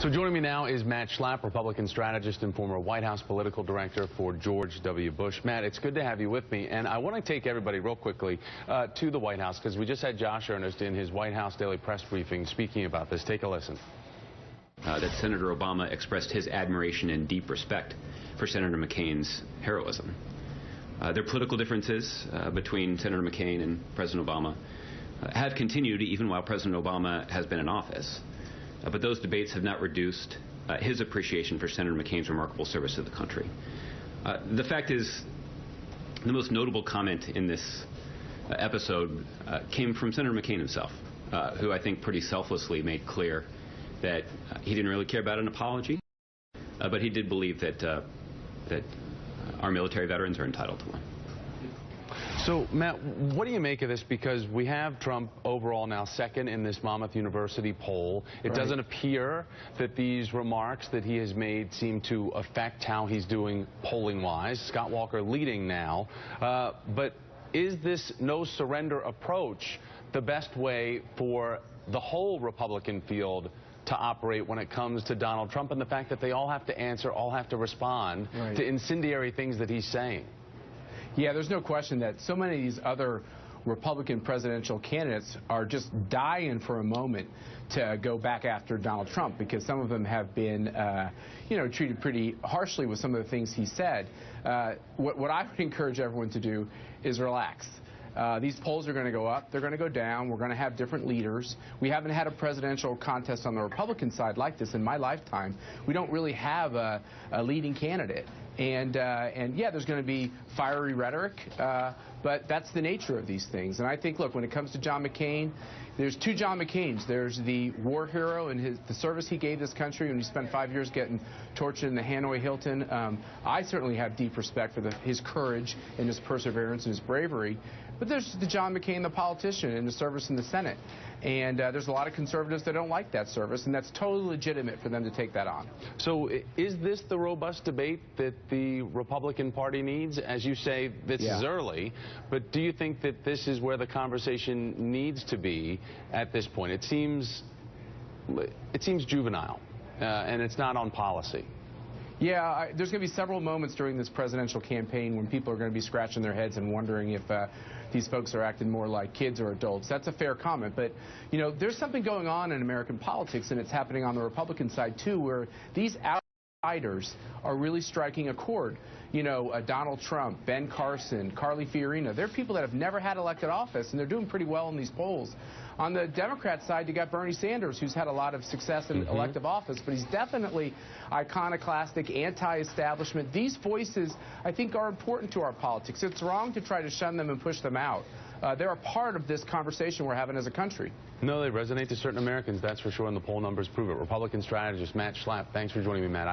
So joining me now is Matt Schlapp, Republican strategist and former White House political director for George W. Bush. Matt, it's good to have you with me, and I want to take everybody real quickly to the White House, because we just had Josh Earnest in his White House daily press briefing speaking about this. Take a listen. That Senator Obama expressed his admiration and deep respect for Senator McCain's heroism. There are political differences between Senator McCain and President Obama have continued even while President Obama has been in office. But those debates have not reduced his appreciation for Senator McCain's remarkable service to the country. The fact is, the most notable comment in this episode came from Senator McCain himself, who I think pretty selflessly made clear that he didn't really care about an apology, but he did believe that our military veterans are entitled to one. So, Matt, what do you make of this? Because we have Trump overall now second in this Monmouth University poll. It doesn't appear that these remarks that he has made seem to affect how he's doing polling-wise. Scott Walker leading now. But is this no-surrender approach the best way for the whole Republican field to operate when it comes to Donald Trump and the fact that they all have to answer, all have to respond to incendiary things that he's saying? Yeah, there's no question that so many of these other Republican presidential candidates are just dying for a moment to go back after Donald Trump, because some of them have been, treated pretty harshly with some of the things he said. What I would encourage everyone to do is relax. These polls are going to go up. They're going to go down. We're going to have different leaders. We haven't had a presidential contest on the Republican side like this in my lifetime. We don't really have a leading candidate. And yeah, there's going to be fiery rhetoric, but that's the nature of these things. And I think, look, when it comes to John McCain, there's two John McCains. There's the war hero and the service he gave this country when he spent 5 years getting tortured in the Hanoi Hilton. I certainly have deep respect for his courage and his perseverance and his bravery. But there's the John McCain, the politician, and the service in the Senate. And there's a lot of conservatives that don't like that service, and that's totally legitimate for them to take that on. So is this the robust debate that the Republican Party needs? As you say, this is early, but do you think that this is where the conversation needs to be at this point? It seems juvenile, and it's not on policy. Yeah, there's going to be several moments during this presidential campaign when people are going to be scratching their heads and wondering if these folks are acting more like kids or adults. That's a fair comment. But, there's something going on in American politics, and it's happening on the Republican side, too, where these outsiders are really striking a chord. Donald Trump, Ben Carson, Carly Fiorina, they're people that have never had elected office, and they're doing pretty well in these polls. On the Democrat side, you got Bernie Sanders, who's had a lot of success in elective office, but he's definitely iconoclastic, anti-establishment. These voices, I think, are important to our politics. It's wrong to try to shun them and push them out. They're a part of this conversation we're having as a country. No, they resonate to certain Americans, that's for sure, and the poll numbers prove it. Republican strategist Matt Schlapp, thanks for joining me, Matt.